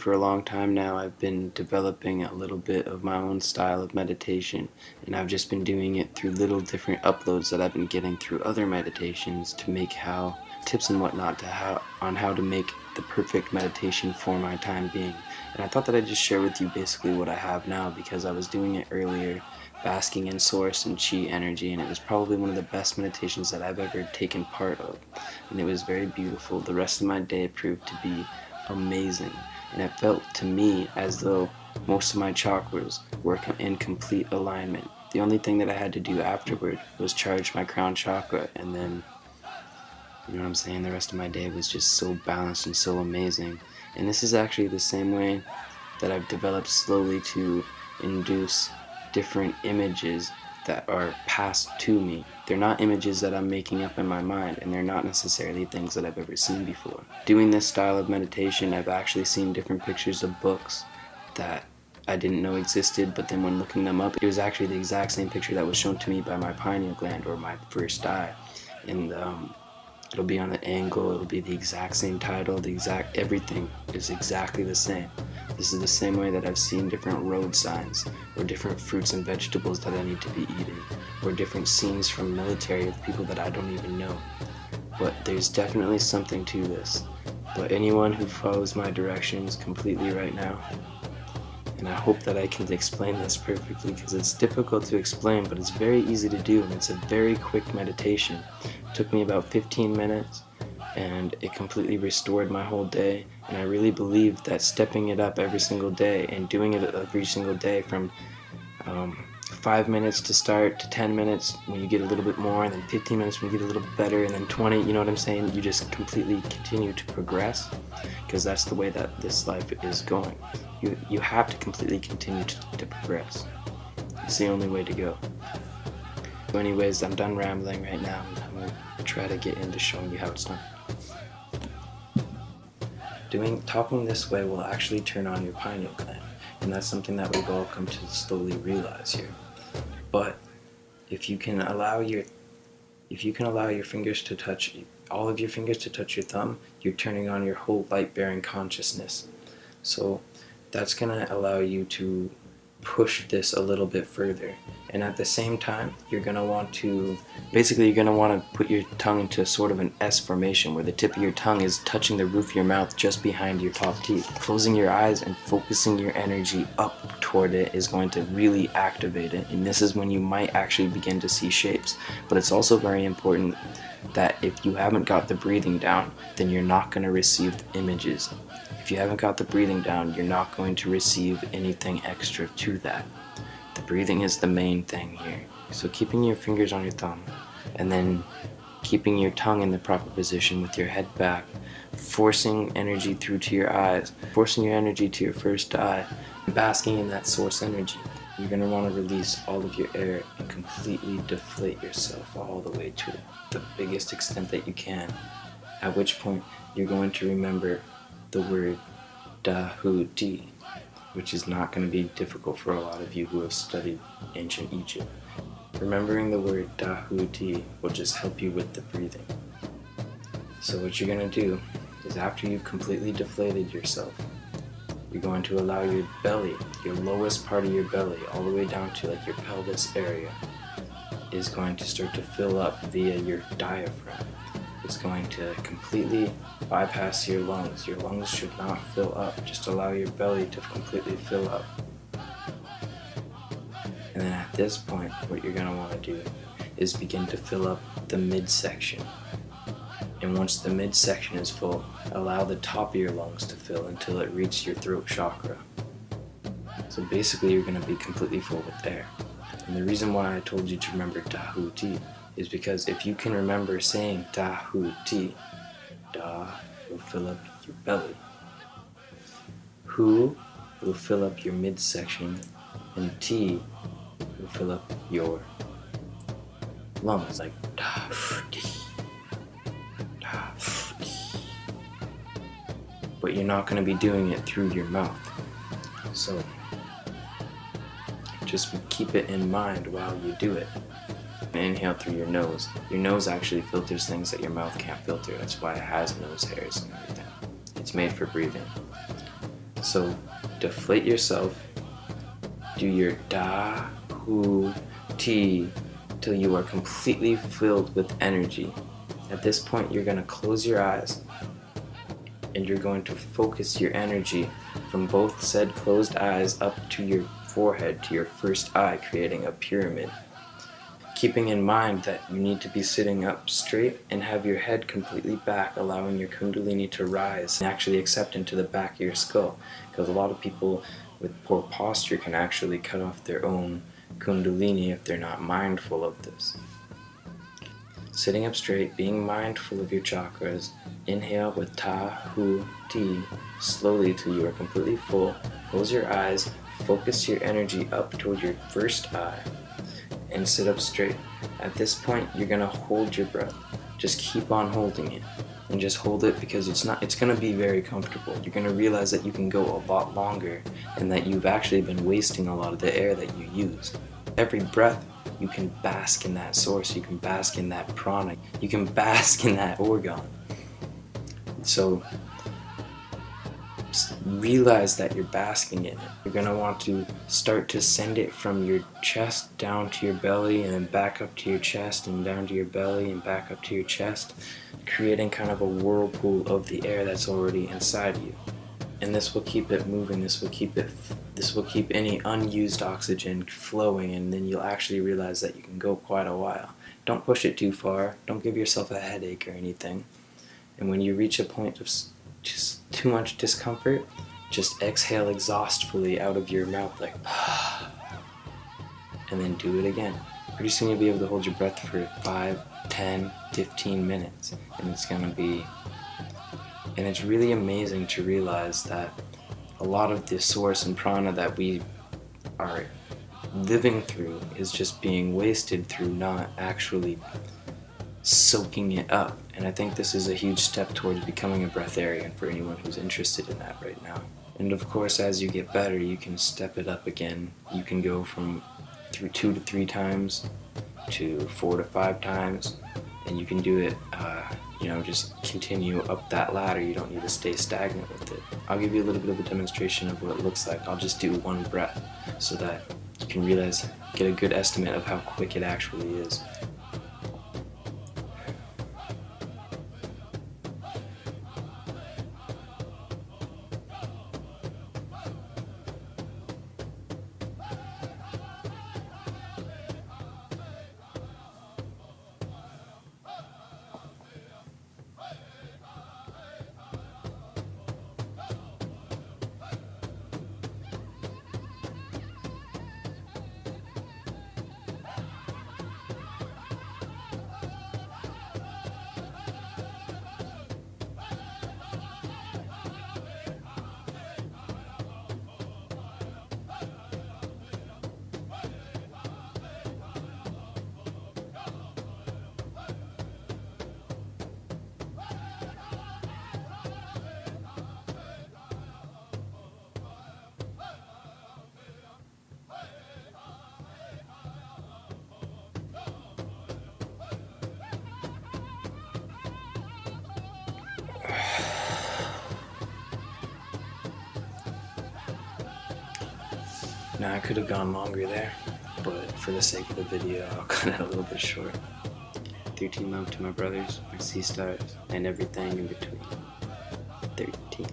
for a long time now, I've been developing a little bit of my own style of meditation, and I've just been doing it through little different uploads that I've been getting through other meditations to make tips and whatnot on how to make the perfect meditation for my time being. And I thought that I'd just share with you basically what I have now, because I was doing it earlier, basking in source and chi energy, and it was probably one of the best meditations that I've ever taken part of, and it was very beautiful. The rest of my day proved to be amazing, and it felt to me as though most of my chakras were in complete alignment. The only thing that I had to do afterward was charge my crown chakra, and then, you know what I'm saying, the rest of my day was just so balanced and so amazing. And this is actually the same way that I've developed slowly to induce different images that are passed to me. They're not images that I'm making up in my mind, and they're not necessarily things that I've ever seen before. Doing this style of meditation, I've actually seen different pictures of books that I didn't know existed, but then when looking them up, it was actually the exact same picture that was shown to me by my pineal gland, or my first eye. And it'll be on an angle, it'll be the exact same title, everything is exactly the same. This is the same way that I've seen different road signs, or different fruits and vegetables that I need to be eating, or different scenes from military of people that I don't even know. But there's definitely something to this. But anyone who follows my directions completely right now, and I hope that I can explain this perfectly, because it's difficult to explain, but it's very easy to do, and it's a very quick meditation. It took me about 15 minutes, and it completely restored my whole day. And I really believe that stepping it up every single day, and doing it every single day from 5 minutes to start, to 10 minutes when you get a little bit more, and then 15 minutes when you get a little bit better, and then 20, you know what I'm saying? You just completely continue to progress, because that's the way that this life is going. You have to completely continue to progress. It's the only way to go. So anyways, I'm done rambling right now. I'm going to try to get into showing you how it's done. Talking this way will actually turn on your pineal gland, and that's something that we've all come to slowly realize here. But if you can allow your fingers to touch, all of your fingers to touch your thumb, you're turning on your whole light-bearing consciousness. So that's going to allow you to push this a little bit further. And at the same time, you're going to want to put your tongue into sort of an S formation, where the tip of your tongue is touching the roof of your mouth just behind your top teeth. Closing your eyes and focusing your energy up toward it is going to really activate it, and this is when you might actually begin to see shapes. But it's also very important that if you haven't got the breathing down, then you're not going to receive images. If you haven't got the breathing down, you're not going to receive anything extra to that. The breathing is the main thing here. So keeping your fingers on your thumb, and then keeping your tongue in the proper position with your head back, forcing energy through to your eyes, forcing your energy to your first eye, and basking in that source energy. You're going to want to release all of your air and completely deflate yourself all the way to the biggest extent that you can, at which point you're going to remember the word da-hu-di, which is not going to be difficult for a lot of you who have studied ancient Egypt. Remembering the word da-hu-di will just help you with the breathing. So what you're going to do is, after you've completely deflated yourself, you're going to allow your belly, your lowest part of your belly, all the way down to like your pelvis area, is going to start to fill up via your diaphragm. It's going to completely bypass your lungs. Your lungs should not fill up. Just allow your belly to completely fill up. And then at this point, what you're going to want to do is begin to fill up the midsection. And once the midsection is full, allow the top of your lungs to fill until it reaches your throat chakra. So basically, you're going to be completely full with air. And the reason why I told you to remember da-hu-di is because if you can remember saying da-hu-di, da will fill up your belly, hu will fill up your midsection, and ti will fill up your lungs, like da-hu-di, da-hu-di. But you're not going to be doing it through your mouth. So just keep it in mind while you do it. Inhale through your nose. Your nose actually filters things that your mouth can't filter. That's why it has nose hairs and everything. It's made for breathing. So deflate yourself, do your da, hu, ti, till you are completely filled with energy. At this point, you're going to close your eyes and you're going to focus your energy from both said closed eyes up to your forehead, to your first eye, creating a pyramid. Keeping in mind that you need to be sitting up straight and have your head completely back, allowing your kundalini to rise and actually accept into the back of your skull. Because a lot of people with poor posture can actually cut off their own kundalini if they're not mindful of this. Sitting up straight, being mindful of your chakras, inhale with ta, hu, ti, slowly till you are completely full. Close your eyes, focus your energy up toward your first eye, and sit up straight. At this point, you're going to hold your breath. Just keep on holding it. And just hold it because it's going to be very comfortable. You're going to realize that you can go a lot longer and that you've actually been wasting a lot of the air that you use. Every breath, you can bask in that source, you can bask in that prana, you can bask in that organ. So realize that you're basking in it. You're going to want to start to send it from your chest down to your belly and then back up to your chest and down to your belly and back up to your chest, creating kind of a whirlpool of the air that's already inside you. And this will keep it moving, this will keep any unused oxygen flowing, and then you'll actually realize that you can go quite a while. Don't push it too far, don't give yourself a headache or anything. And when you reach a point of just too much discomfort, just exhale exhaustfully out of your mouth like and then do it again. Pretty soon you'll be able to hold your breath for 5, 10, 15 minutes, and it's really amazing to realize that a lot of the source and prana that we are living through is just being wasted through not actually soaking it up. And I think this is a huge step towards becoming a breatharian for anyone who's interested in that right now. And of course, as you get better, you can step it up again. You can go from 2 to 3 times to 4 to 5 times, and you can do it just continue up that ladder. You don't need to stay stagnant with it. I'll give you a little bit of a demonstration of what it looks like. I'll just do one breath so that you can get a good estimate of how quick it actually is. Now I could have gone longer there, but for the sake of the video, I'll cut it a little bit short. 13 love to my brothers, my sea stars, and everything in between. 13.